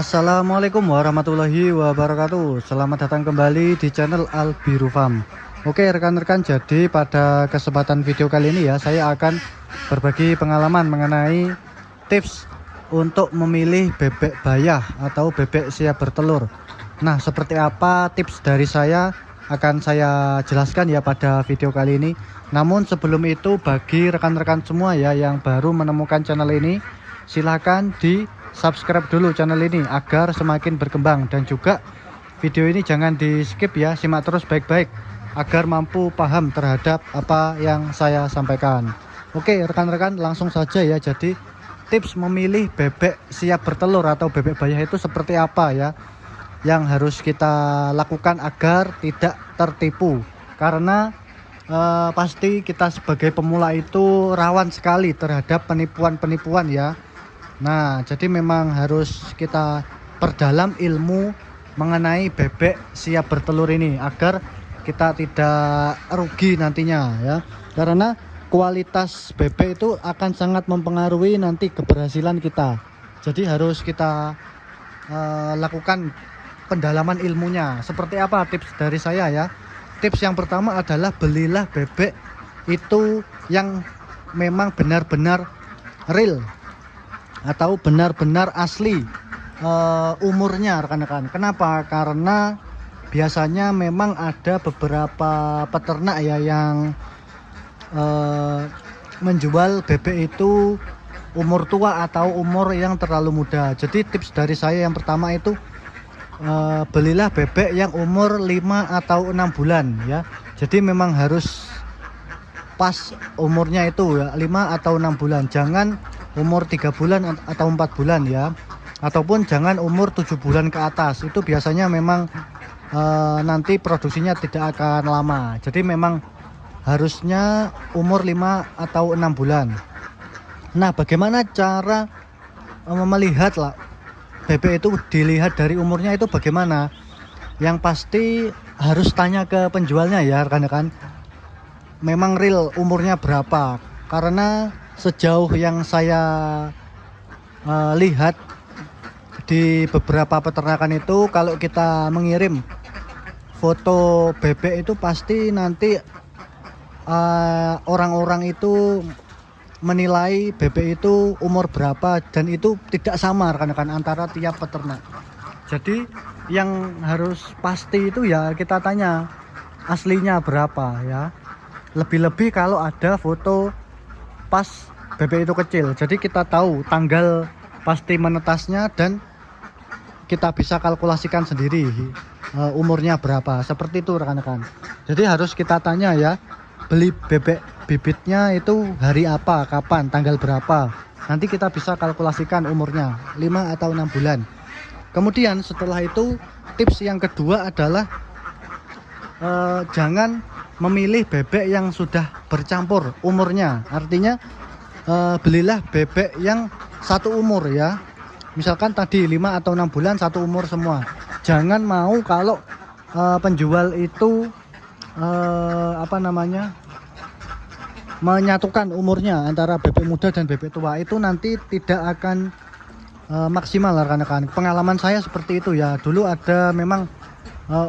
Assalamualaikum warahmatullahi wabarakatuh. Selamat datang kembali di channel Albiru Farm. Oke rekan-rekan, jadi pada kesempatan video kali ini ya, saya akan berbagi pengalaman mengenai tips untuk memilih bebek bayah atau bebek siap bertelur. Nah, seperti apa tips dari saya akan saya jelaskan ya pada video kali ini. Namun sebelum itu, bagi rekan-rekan semua ya yang baru menemukan channel ini, silahkan di subscribe dulu channel ini agar semakin berkembang, dan juga video ini jangan di skip ya, simak terus baik-baik agar mampu paham terhadap apa yang saya sampaikan. Oke rekan-rekan, langsung saja ya. Jadi tips memilih bebek siap bertelur atau bebek bayah itu seperti apa ya yang harus kita lakukan agar tidak tertipu, karena pasti kita sebagai pemula itu rawan sekali terhadap penipuan-penipuan ya. Nah, jadi memang harus kita perdalam ilmu mengenai bebek siap bertelur ini agar kita tidak rugi nantinya ya. Karena kualitas bebek itu akan sangat mempengaruhi nanti keberhasilan kita. Jadi harus kita lakukan pendalaman ilmunya. Seperti apa tips dari saya ya? Tips yang pertama adalah belilah bebek itu yang memang benar-benar real atau benar-benar asli umurnya rekan-rekan. Kenapa? Karena biasanya memang ada beberapa peternak ya yang menjual bebek itu umur tua atau umur yang terlalu muda. Jadi tips dari saya yang pertama itu belilah bebek yang umur 5 atau 6 bulan ya. Jadi memang harus pas umurnya itu ya, 5 atau 6 bulan. Jangan umur 3 bulan atau 4 bulan ya, ataupun jangan umur 7 bulan ke atas. Itu biasanya memang nanti produksinya tidak akan lama. Jadi memang harusnya umur 5 atau 6 bulan. Nah, bagaimana cara melihat lah bebek itu dilihat dari umurnya itu bagaimana? Yang pasti harus tanya ke penjualnya ya rekan-rekan, memang real umurnya berapa. Karena sejauh yang saya lihat di beberapa peternakan itu, kalau kita mengirim foto bebek itu pasti nanti orang-orang itu menilai bebek itu umur berapa, dan itu tidak sama rekan-rekan antara tiap peternak. Jadi yang harus pasti itu ya kita tanya aslinya berapa ya. Lebih-lebih kalau ada foto pas bebek itu kecil, jadi kita tahu tanggal pasti menetasnya dan kita bisa kalkulasikan sendiri umurnya berapa. Seperti itu rekan-rekan. Jadi harus kita tanya ya, beli bebek bibitnya itu hari apa, kapan, tanggal berapa. Nanti kita bisa kalkulasikan umurnya 5 atau 6 bulan. Kemudian setelah itu tips yang kedua adalah jangan memilih bebek yang sudah bercampur umurnya. Artinya belilah bebek yang satu umur ya. Misalkan tadi 5 atau 6 bulan satu umur semua. Jangan mau kalau penjual itu menyatukan umurnya antara bebek muda dan bebek tua, itu nanti tidak akan maksimal rekan-rekan. Pengalaman saya seperti itu ya. Dulu ada memang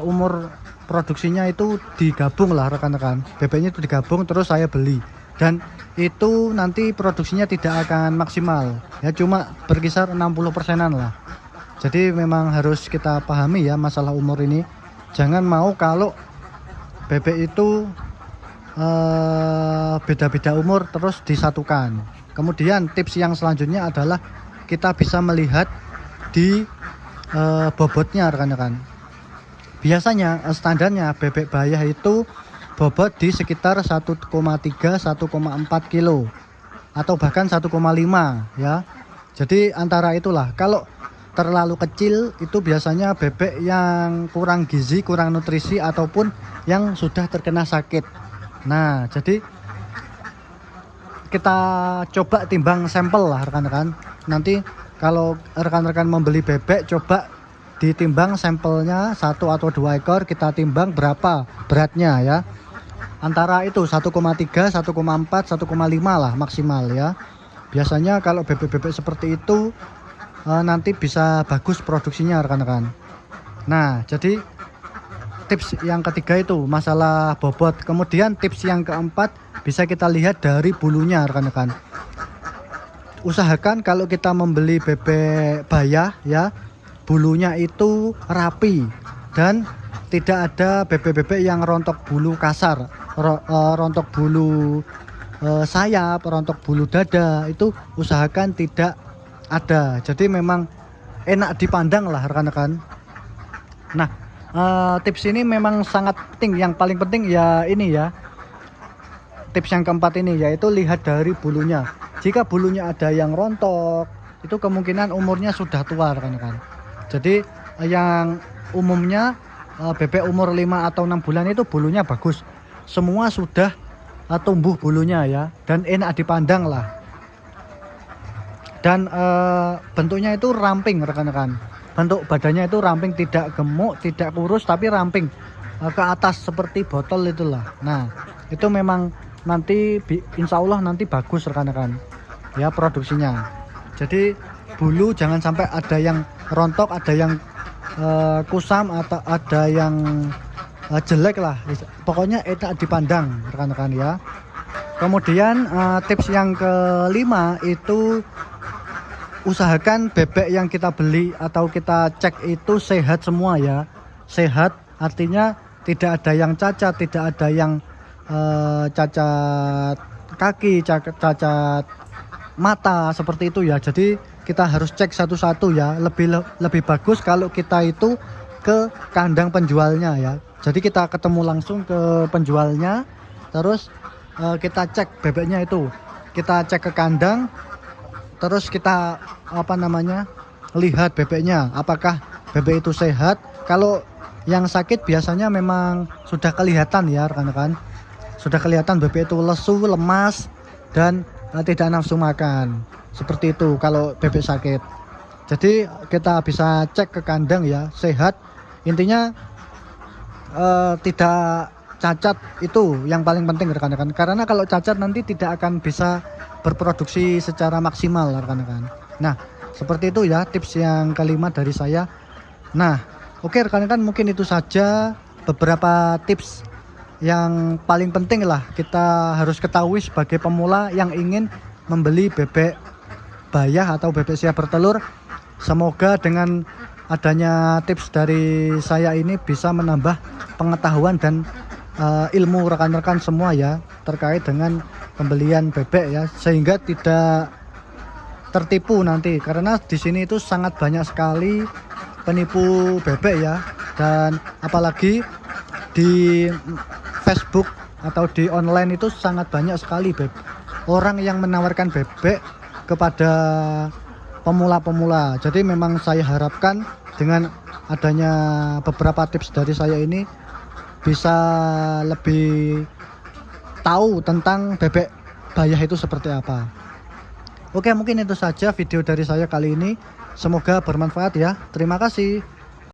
umur produksinya itu digabung lah rekan-rekan, bebeknya itu digabung terus saya beli, dan itu nanti produksinya tidak akan maksimal ya, cuma berkisar 60%-an lah. Jadi memang harus kita pahami ya masalah umur ini. Jangan mau kalau bebek itu beda-beda umur terus disatukan. Kemudian tips yang selanjutnya adalah kita bisa melihat di bobotnya rekan-rekan. Biasanya standarnya bebek bayah itu bobot di sekitar 1,3 1,4 kilo atau bahkan 1,5 ya. Jadi antara itulah. Kalau terlalu kecil itu biasanya bebek yang kurang gizi, kurang nutrisi, ataupun yang sudah terkena sakit. Nah, jadi kita coba timbang sampel lah rekan-rekan. Nanti kalau rekan-rekan membeli bebek, coba ditimbang sampelnya 1 atau 2 ekor, kita timbang berapa beratnya ya. Antara itu 1,3, 1,4, 1,5 lah maksimal ya. Biasanya kalau bebek-bebek seperti itu nanti bisa bagus produksinya rekan-rekan. Nah, jadi tips yang ketiga itu masalah bobot. Kemudian tips yang keempat bisa kita lihat dari bulunya rekan-rekan. Usahakan kalau kita membeli bebek bayah ya, bulunya itu rapi dan tidak ada bebek-bebek yang rontok bulu kasar, rontok bulu sayap, rontok bulu dada, itu usahakan tidak ada. Jadi memang enak dipandang lah rekan-rekan. Nah, tips ini memang sangat penting. Yang paling penting ya ini ya, tips yang keempat ini, yaitu lihat dari bulunya. Jika bulunya ada yang rontok, itu kemungkinan umurnya sudah tua rekan-rekan. Jadi yang umumnya bebek umur 5 atau 6 bulan itu bulunya bagus, semua sudah tumbuh bulunya ya, dan enak dipandang lah. Dan bentuknya itu ramping rekan-rekan. Bentuk badannya itu ramping, tidak gemuk, tidak kurus, tapi ramping ke atas seperti botol itulah. Nah, itu memang nanti insya Allah nanti bagus rekan-rekan ya produksinya. Jadi bulu jangan sampai ada yang rontok, ada yang kusam, atau ada yang jelek lah, pokoknya enak dipandang rekan-rekan ya. Kemudian tips yang kelima itu usahakan bebek yang kita beli atau kita cek itu sehat semua ya. Sehat artinya tidak ada yang cacat, tidak ada yang cacat kaki, cacat mata seperti itu ya. Jadi kita harus cek satu-satu ya. Lebih bagus kalau kita itu ke kandang penjualnya ya. Jadi kita ketemu langsung ke penjualnya, terus kita cek bebeknya itu, kita cek ke kandang, terus kita lihat bebeknya apakah bebek itu sehat. Kalau yang sakit biasanya memang sudah kelihatan ya rekan-rekan, sudah kelihatan bebek itu lesu, lemas, dan tidak nafsu makan, seperti itu kalau bebek sakit. Jadi kita bisa cek ke kandang ya, sehat, intinya tidak cacat, itu yang paling penting rekan-rekan, karena kalau cacat nanti tidak akan bisa berproduksi secara maksimal rekan-rekan. Nah, seperti itu ya tips yang kelima dari saya. Nah, oke rekan-rekan, mungkin itu saja beberapa tips yang paling penting lah kita harus ketahui sebagai pemula yang ingin membeli bebek bayah atau bebek siap bertelur. Semoga dengan adanya tips dari saya ini bisa menambah pengetahuan dan ilmu rekan-rekan semua ya terkait dengan pembelian bebek ya, sehingga tidak tertipu nanti, karena di sini itu sangat banyak sekali penipu bebek ya. Dan apalagi di Facebook atau di online itu sangat banyak sekali orang yang menawarkan bebek kepada pemula-pemula. Jadi memang saya harapkan dengan adanya beberapa tips dari saya ini bisa lebih tahu tentang bebek bayah itu seperti apa. Oke, mungkin itu saja video dari saya kali ini. Semoga bermanfaat ya. Terima kasih.